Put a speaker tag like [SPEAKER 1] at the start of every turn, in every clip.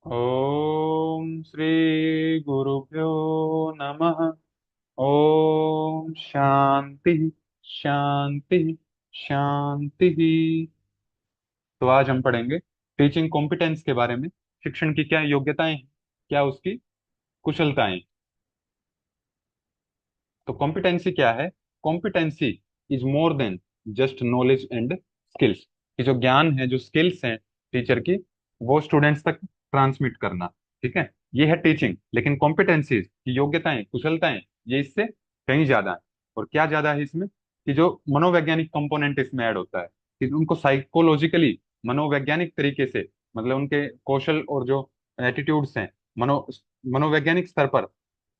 [SPEAKER 1] ओम श्री गुरुभ्यो नमः। ओम शांति शांति शांति। तो आज हम पढ़ेंगे टीचिंग कॉम्पिटेंस के बारे में। शिक्षण की क्या योग्यताएं हैं, क्या उसकी कुशलताएं हैं। तो कॉम्पिटेंसी क्या है? Competency is more than just knowledge and skills. कि जो ज्ञान है, जो स्किल्स हैं टीचर की, वो स्टूडेंट्स तक ट्रांसमिट करना। ठीक है, ये है टीचिंग। लेकिन कॉम्पिटेंसीज की योग्यताएं, कुशलताएं, ये इससे कहीं ज्यादा है। और क्या ज्यादा है इसमें? कि जो मनोवैज्ञानिक कंपोनेंट इसमें ऐड होता है, कि उनको साइकोलॉजिकली, मनोवैज्ञानिक तरीके से, मतलब उनके कौशल और जो एटीट्यूड्स हैं, मनोवैज्ञानिक स्तर पर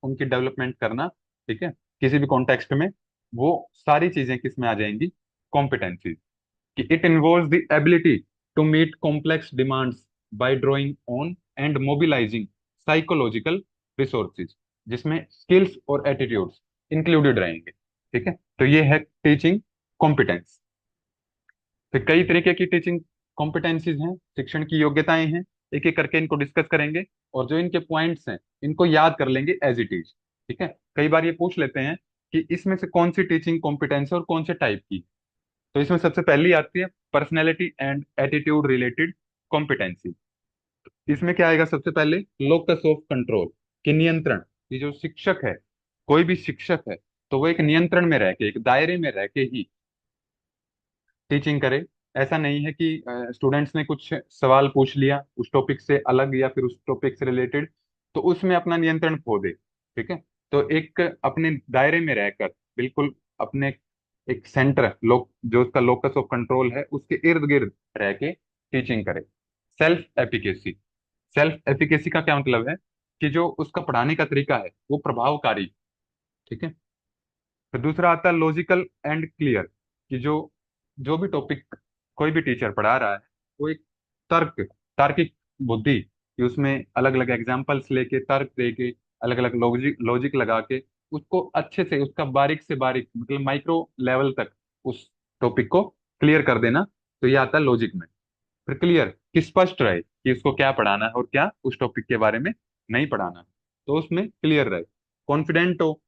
[SPEAKER 1] उनकी डेवलपमेंट करना। ठीक है, किसी भी कॉन्टेक्स्ट में वो सारी चीजें किस में आ जाएंगी? कॉम्पिटेंसी। कि it involves the ability to meet complex demands by drawing on and mobilizing psychological resources, जिसमें स्किल्स और एटीट्यूड्स इंक्लूडेड रहेंगे। ठीक है, तो ये है टीचिंग कॉम्पिटेंस। तो कई तरीके की टीचिंग कॉम्पिटेंसीज हैं, शिक्षण की योग्यताएं हैं। एक एक करके इनको डिस्कस करेंगे, और जो इनके पॉइंट्स हैं इनको याद कर लेंगे एज इट इज। ठीक है, कई बार ये पूछ लेते हैं कि इसमें से कौन सी टीचिंग कॉम्पिटेंस है और कौन से टाइप की। तो इसमें सबसे पहली आती है personality and attitude related competency. इसमें क्या आएगा? सबसे पहले लोकस ऑफ कंट्रोल, कि नियंत्रण। ये जो शिक्षक है, कोई भी शिक्षक है, तो वो एक नियंत्रण में रह के, एक दायरे में रह के ही टीचिंग करे। ऐसा नहीं है कि स्टूडेंट्स ने कुछ सवाल पूछ लिया उस टॉपिक से अलग या फिर उस टॉपिक से रिलेटेड, तो उसमें अपना नियंत्रण खो दे। ठीक है, तो एक अपने दायरे में रहकर, बिल्कुल अपने एक सेंटर लोक, जो उसका लोकस ऑफ कंट्रोल है, उसके इर्द गिर्द रह के टीचिंग करे। Self efficacy. सेल्फ एफिकेसी का क्या मतलब है? कि जो उसका पढ़ाने का तरीका है वो प्रभावकारी। ठीक है, फिर दूसरा आता है लॉजिकल एंड क्लियर। कि जो जो भी टॉपिक कोई भी टीचर पढ़ा रहा है, वो एक तर्क तार्किक बुद्धि, कि उसमें अलग अलग एग्जाम्पल्स लेके, तर्क देके, अलग अलग लॉजिक लॉजिक लगा के उसको अच्छे से, उसका बारीक से बारीक, मतलब माइक्रो लेवल तक उस टॉपिक को क्लियर कर देना। तो ये आता है लॉजिक में। फिर क्लियर, कि स्पष्ट रहे कि उसको क्या पढ़ाना है और क्या उस टॉपिक के बारे में नहीं पढ़ाना है, तो उसमें क्लियर रहे। कॉन्फिडेंट हो।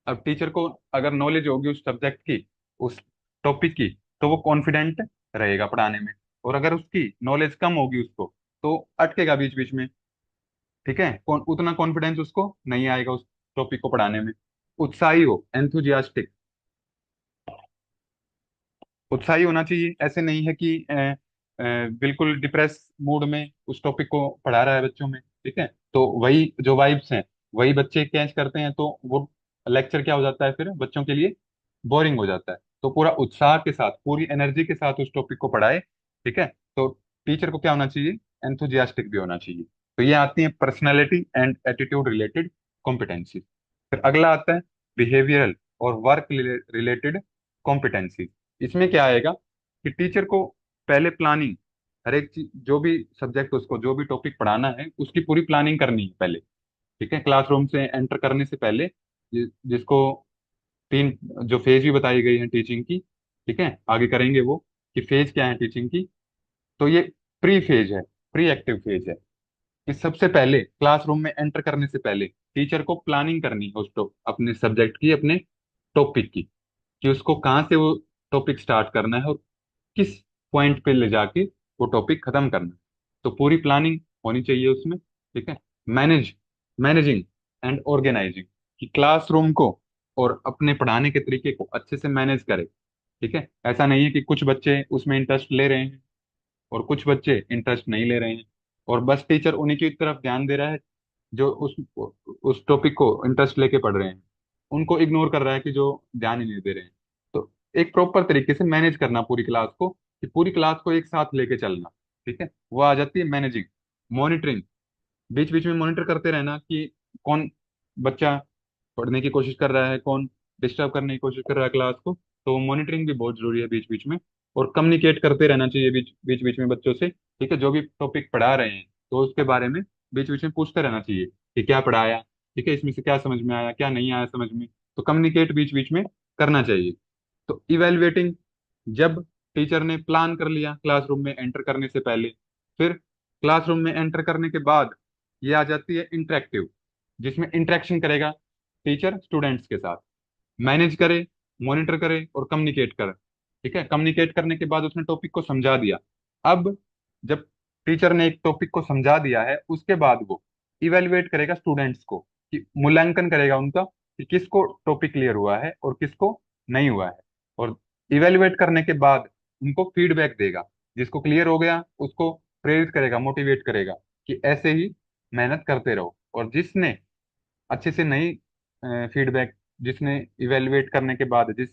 [SPEAKER 1] अब टीचर को अगर नॉलेज होगी उस सब्जेक्ट की, उस टॉपिक की, तो वो कॉन्फिडेंट रहेगा पढ़ाने में। और अगर उसकी नॉलेज कम होगी उसको, तो अटकेगा बीच बीच में। ठीक है, उतना कॉन्फिडेंस उसको नहीं आएगा उस टॉपिक को पढ़ाने में। उत्साही हो, एंथुजियास्टिक। उत्साही होना चाहिए। ऐसे नहीं है कि बिल्कुल डिप्रेस मूड में उस टॉपिक को पढ़ा रहा है बच्चों में। ठीक है, तो वही जो वाइब्स हैं वही बच्चे कैच करते हैं, तो वो लेक्चर क्या हो जाता है फिर बच्चों के लिए? बोरिंग हो जाता है। तो पूरा उत्साह के साथ, पूरी एनर्जी के साथ उस टॉपिक को पढ़ाए। ठीक है, तो टीचर को क्या होना चाहिए? एंथुजियास्टिक भी होना चाहिए। तो ये आती है personality and attitude related competency. फिर अगला आता है बिहेवियरल और वर्क रिलेटेड कॉम्पिटेंसी। इसमें क्या आएगा? कि टीचर को पहले प्लानिंग, हर एक चीज, जो भी सब्जेक्ट उसको, जो भी टॉपिक पढ़ाना है, उसकी पूरी प्लानिंग करनी है पहले। ठीक है, क्लासरूम से एंटर करने से पहले, जिसको तीन जो फेज भी बताई गई है टीचिंग की। ठीक है, आगे करेंगे वो, कि फेज क्या है टीचिंग की। तो ये प्री फेज है, प्री एक्टिव फेज है। कि सबसे पहले क्लासरूम में एंटर करने से पहले टीचर को प्लानिंग करनी है उस अपने सब्जेक्ट की, अपने टॉपिक की, कि उसको कहाँ से वो टॉपिक स्टार्ट करना है और किस पॉइंट पे ले जाके वो टॉपिक खत्म करना है। तो पूरी प्लानिंग होनी चाहिए उसमें। ठीक है, मैनेज मैनेजिंग एंड ऑर्गेनाइजिंग, कि क्लासरूम को और अपने पढ़ाने के तरीके को अच्छे से मैनेज करे। ठीक है, ऐसा नहीं है कि कुछ बच्चे उसमें इंटरेस्ट ले रहे हैं और कुछ बच्चे इंटरेस्ट नहीं ले रहे हैं, और बस टीचर उन्हीं की तरफ ध्यान दे रहा है जो उस टॉपिक को इंटरेस्ट लेके पढ़ रहे हैं, उनको इग्नोर कर रहा है कि जो ध्यान ही नहीं दे रहे हैं। तो एक प्रॉपर तरीके से मैनेज करना पूरी क्लास को, कि पूरी क्लास को एक साथ लेके चलना। ठीक है, वो आ जाती है मैनेजिंग। मॉनिटरिंग, बीच बीच में मॉनिटर करते रहना कि कौन बच्चा पढ़ने की कोशिश कर रहा है, कौन डिस्टर्ब करने की कोशिश कर रहा है क्लास को। तो मॉनिटरिंग भी बहुत जरूरी है बीच बीच में। और कम्युनिकेट करते रहना चाहिए बीच बीच बीच में बच्चों से। ठीक है, जो भी टॉपिक पढ़ा रहे हैं तो उसके बारे में बीच बीच में पूछते रहना चाहिए कि क्या पढ़ाया। ठीक है, इसमें से क्या समझ में आया, क्या नहीं आया समझ में। तो कम्युनिकेट बीच बीच में करना चाहिए। तो इवेलुएटिंग, जब टीचर ने प्लान कर लिया क्लासरूम में एंटर करने से पहले, फिर क्लासरूम में एंटर करने के बाद ये आ जाती है इंटरेक्टिव, जिसमें इंटरेक्शन करेगा टीचर स्टूडेंट्स के साथ, मैनेज करे, मॉनिटर करे और कम्युनिकेट करे। ठीक है, कम्युनिकेट करने के बाद उसने टॉपिक को समझा दिया। अब जब टीचर ने एक टॉपिक को समझा दिया है, उसके बाद वो इवेलुएट करेगा स्टूडेंट्स को, कि मूल्यांकन करेगा उनका कि किसको टॉपिक क्लियर हुआ है और किसको नहीं हुआ है। और इवेलुएट करने के बाद उनको फीडबैक देगा, जिसको क्लियर हो गया उसको प्रेरित करेगा, मोटिवेट करेगा कि ऐसे ही मेहनत करते रहो। और जिसने अच्छे से नहीं फीडबैक, जिसने इवेलुएट करने के बाद जिस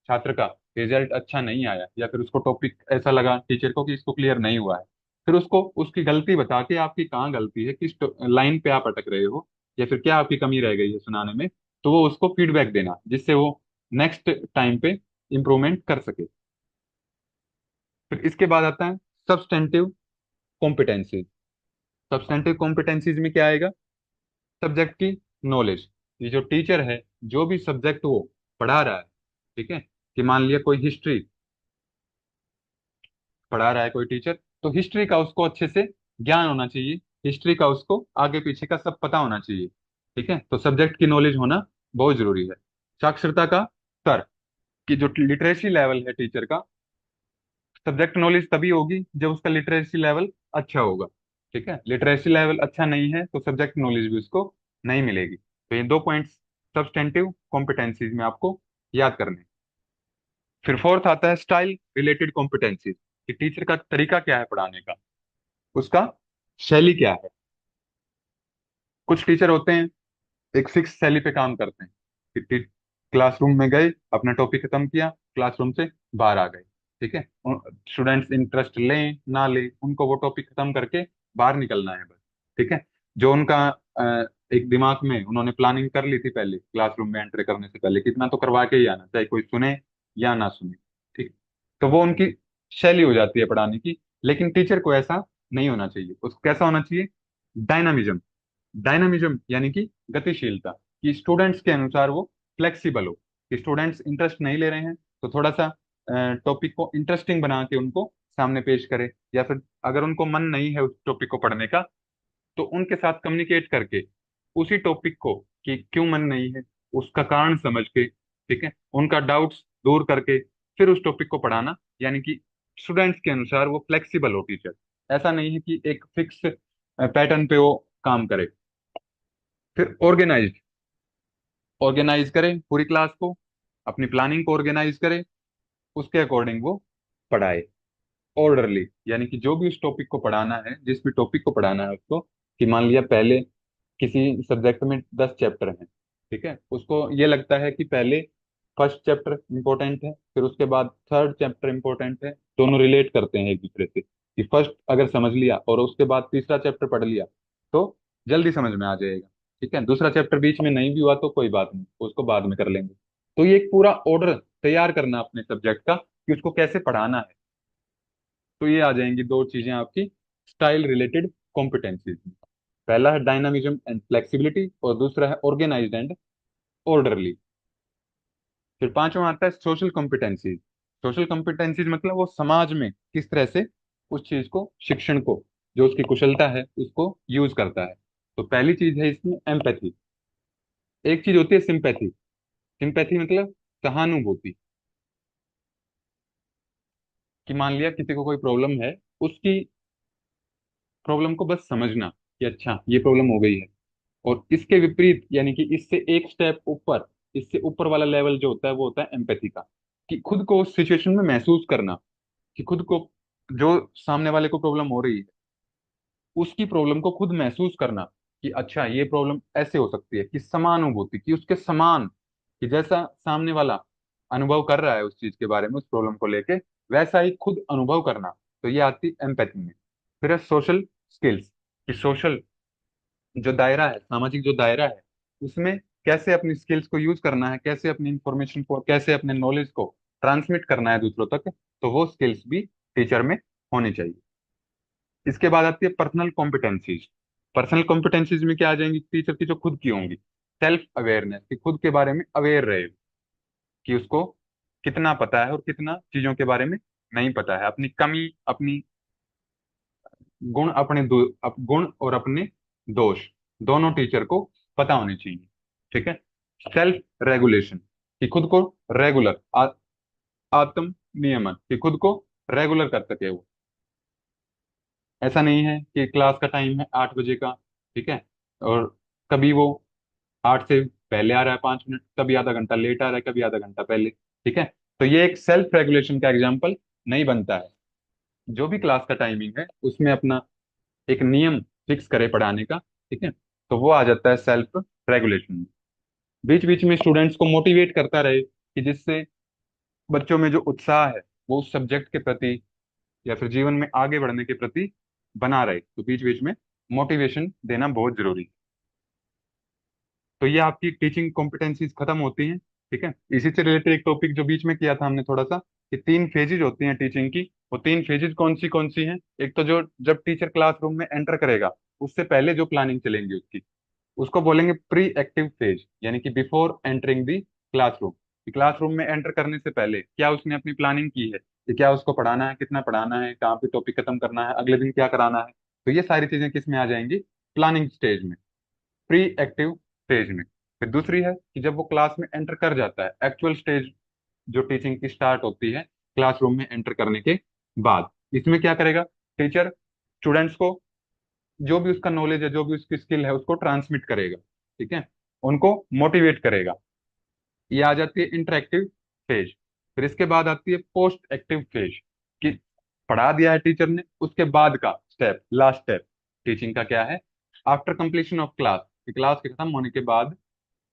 [SPEAKER 1] छात्र का रिजल्ट अच्छा नहीं आया, या फिर उसको टॉपिक ऐसा लगा टीचर को कि इसको क्लियर नहीं हुआ है, फिर उसको उसकी गलती बता के आपकी कहाँ गलती है, किस लाइन पे आप अटक रहे हो, या फिर क्या आपकी कमी रह गई है सुनाने में, तो वो उसको फीडबैक देना, जिससे वो नेक्स्ट टाइम पे इम्प्रूवमेंट कर सके। फिर इसके बाद आता है सब्सटेंटिव कॉम्पिटेंसीज। सब्सटेंटिव कॉम्पिटेंसीज में क्या आएगा? सब्जेक्ट की नॉलेज। ये जो टीचर है, जो भी सब्जेक्ट वो पढ़ा रहा है, ठीक है, कि मान लिया कोई हिस्ट्री पढ़ा रहा है कोई टीचर, तो हिस्ट्री का उसको अच्छे से ज्ञान होना चाहिए, हिस्ट्री का उसको आगे पीछे का सब पता होना चाहिए। ठीक है, तो सब्जेक्ट की नॉलेज होना बहुत जरूरी है। साक्षरता का स्तर, कि जो लिटरेसी लेवल है टीचर का, सब्जेक्ट नॉलेज तभी होगी जब उसका लिटरेसी लेवल अच्छा होगा। ठीक है, लिटरेसी लेवल अच्छा नहीं है तो सब्जेक्ट नॉलेज भी उसको नहीं मिलेगी। तो ये दो पॉइंट्स सब्सटेंटिव कॉम्पिटेंसीज में आपको याद करने हैं। फिर फोर्थ आता है स्टाइल रिलेटेड कॉम्पिटेंसीज, कि टीचर का तरीका क्या है पढ़ाने का, उसका शैली क्या है। कुछ टीचर होते हैं एक फिक्स शैली पे काम करते हैं, कि क्लासरूम में गए, अपना टॉपिक खत्म किया, क्लासरूम से बाहर आ गए। ठीक है, स्टूडेंट्स इंटरेस्ट लें ना लें, उनको वो टॉपिक खत्म करके बाहर निकलना है बस। ठीक है, जो उनका एक दिमाग में उन्होंने प्लानिंग कर ली थी पहले, क्लासरूम में एंटर करने से पहले कितना तो करवा के ही आना, चाहे कोई सुने या ना सुने। ठीक, तो वो उनकी शैली हो जाती है पढ़ाने की। लेकिन टीचर को ऐसा नहीं होना चाहिए, उसको कैसा होना चाहिए? डायनामिज्म। डायनामिज्म यानी कि गतिशीलता, कि स्टूडेंट्स के अनुसार वो फ्लेक्सिबल हो, कि स्टूडेंट्स इंटरेस्ट नहीं ले रहे हैं तो थोड़ा सा टॉपिक को इंटरेस्टिंग बना के उनको सामने पेश करे, या फिर अगर उनको मन नहीं है उस टॉपिक को पढ़ने का, तो उनके साथ कम्युनिकेट करके उसी टॉपिक को, कि क्यों मन नहीं है, उसका कारण समझ के, ठीक है, उनका डाउट्स दूर करके फिर उस टॉपिक को पढ़ाना। यानी कि स्टूडेंट्स के अनुसार वो फ्लेक्सिबल हो टीचर, ऐसा नहीं है कि एक फिक्स पैटर्न पे वो काम करे। फिर ऑर्गेनाइज, ऑर्गेनाइज करें पूरी क्लास को, अपनी प्लानिंग को ऑर्गेनाइज करें, उसके अकॉर्डिंग वो पढ़ाए। ऑर्डरली, यानी कि जो भी उस टॉपिक को पढ़ाना है, जिस भी टॉपिक को पढ़ाना है उसको, कि मान लिया पहले किसी सब्जेक्ट में 10 चैप्टर हैं, ठीक है, उसको ये लगता है कि पहले फर्स्ट चैप्टर इंपॉर्टेंट है, फिर उसके बाद थर्ड चैप्टर इंपॉर्टेंट है, दोनों रिलेट करते हैं एक दूसरे से, कि फर्स्ट अगर समझ लिया और उसके बाद तीसरा चैप्टर पढ़ लिया तो जल्दी समझ में आ जाएगा। ठीक है, दूसरा चैप्टर बीच में नहीं भी हुआ तो कोई बात नहीं, उसको बाद में कर लेंगे। तो ये एक पूरा ऑर्डर तैयार करना अपने सब्जेक्ट का, कि उसको कैसे पढ़ाना है। तो ये आ जाएंगी दो चीजें आपकी स्टाइल रिलेटेड कॉम्पिटेंसीज में। पहला है डायनामिज्म एंड फ्लेक्सिबिलिटी, और दूसरा है ऑर्गेनाइज्ड एंड ऑर्डरली। फिर पांचवा आता है सोशल कॉम्पिटेंसीज। सोशल कॉम्पिटेंसीज मतलब वो समाज में किस तरह से उस चीज को, शिक्षण को, जो उसकी कुशलता है उसको यूज करता है। तो पहली चीज है इसमें एम्पैथी। एक चीज होती है सिंपैथी। सिंपैथी मतलब सहानुभूति, कि मान लिया किसी को कोई प्रॉब्लम है, उसकी प्रॉब्लम को बस समझना कि अच्छा ये प्रॉब्लम हो गई है। और इसके विपरीत, यानी कि इससे एक स्टेप ऊपर, इससे ऊपर वाला लेवल जो होता है वो होता है एम्पैथी का, कि खुद को उस सिचुएशन में महसूस करना, कि खुद को, जो सामने वाले को प्रॉब्लम हो रही है उसकी प्रॉब्लम को खुद महसूस करना, कि अच्छा ये प्रॉब्लम ऐसे हो सकती है, कि समानुभूति, कि उसके समान, कि जैसा सामने वाला अनुभव कर रहा है उस चीज के बारे में, उस प्रॉब्लम को लेके वैसा ही खुद अनुभव करना। तो ये आती एम्पैथी में। फिर है सोशल स्किल्स, कि सोशल जो दायरा है, सामाजिक जो दायरा है, उसमें कैसे अपनी स्किल्स को यूज करना है, कैसे अपनी इंफॉर्मेशन को, कैसे अपने नॉलेज को ट्रांसमिट करना है दूसरों तक, तो वो स्किल्स भी टीचर में होनी चाहिए। इसके बाद आती है पर्सनल कॉम्पिटेंसीज। पर्सनल कॉम्पिटेंसीज में क्या आ जाएंगी टीचर की, जो खुद की होंगी। सेल्फ अवेयरनेस, कि खुद के बारे में अवेयर रहे, कि उसको कितना पता है और कितना चीजों के बारे में नहीं पता है, अपनी कमी, अपनी गुण और अपने दोष दोनों टीचर को पता होने चाहिए। ठीक है। सेल्फ रेगुलेशन, कि खुद को रेगुलर, आत्म नियमन, कि खुद को रेगुलर कर सके वो। ऐसा नहीं है कि क्लास का टाइम है 8 बजे का, ठीक है, और कभी वो 8 से पहले आ रहा है 5 मिनट, कभी आधा घंटा लेट आ रहा है, कभी आधा घंटा पहले। ठीक है। तो ये एक सेल्फ रेगुलेशन का एग्जाम्पल नहीं बनता है। जो भी क्लास का टाइमिंग है उसमें अपना एक नियम फिक्स करे पढ़ाने का, ठीक है, तो वो आ जाता है सेल्फ रेगुलेशन। बीच बीच में स्टूडेंट्स को मोटिवेट करता रहे, कि जिससे बच्चों में जो उत्साह है वो उस सब्जेक्ट के प्रति या फिर जीवन में आगे बढ़ने के प्रति बना रहे, तो बीच बीच में मोटिवेशन देना बहुत जरूरी है। तो ये आपकी टीचिंग कॉम्पिटेंसीज खत्म होती हैं। ठीक है। इसी से रिलेटेड एक टॉपिक जो बीच में किया था हमने थोड़ा सा, कि 3 फेजेज होती हैं टीचिंग की। वो 3 फेजेज कौन सी हैं? एक तो जो जब टीचर क्लासरूम में एंटर करेगा उससे पहले जो प्लानिंग चलेंगी उसकी, उसको बोलेंगे प्री एक्टिव फेज, यानी कि बिफोर एंटरिंग दी क्लासरूम। क्लासरूम में एंटर करने से पहले क्या उसने अपनी प्लानिंग की है, कि क्या उसको पढ़ाना है, कितना पढ़ाना है, कहाँ पे टॉपिक खत्म करना है, अगले दिन क्या कराना है। तो ये सारी चीजें किस में आ जाएंगी? प्लानिंग स्टेज में, प्री एक्टिव स्टेज में। फिर दूसरी है कि जब वो क्लास में एंटर कर जाता है, एक्चुअल स्टेज जो टीचिंग की स्टार्ट होती है क्लासरूम में एंटर करने के बाद। इसमें क्या करेगा टीचर? स्टूडेंट्स को जो भी उसका नॉलेज है, जो भी उसकी स्किल है, उसको ट्रांसमिट करेगा। ठीक है। उनको मोटिवेट करेगा। ये आ जाती है इंटरेक्टिव फेज। फिर इसके बाद आती है पोस्ट एक्टिव फेज, कि पढ़ा दिया है टीचर ने, उसके बाद का स्टेप, लास्ट स्टेप टीचिंग का क्या है? After completion of class, class के खत्म होने के बाद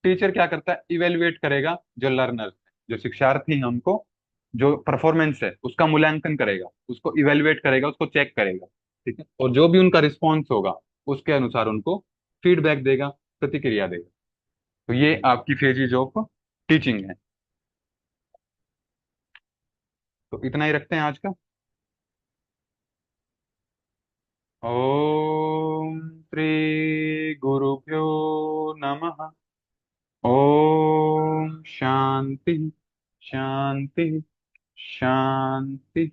[SPEAKER 1] टीचर क्या करता है? इवेलुएट करेगा जो लर्नर्स, जो शिक्षार्थी हैं उनको, जो परफॉर्मेंस है उसका मूल्यांकन करेगा, उसको इवेलुएट करेगा, उसको चेक करेगा। ठीक है। और जो भी उनका रिस्पॉन्स होगा उसके अनुसार उनको फीडबैक देगा, प्रतिक्रिया देगा। तो ये आपकी फेजेज ऑफ टीचिंग है। तो इतना ही रखते हैं आज का। ओम श्री गुरुभ्यो नमः। ओम शांति शांति शांति।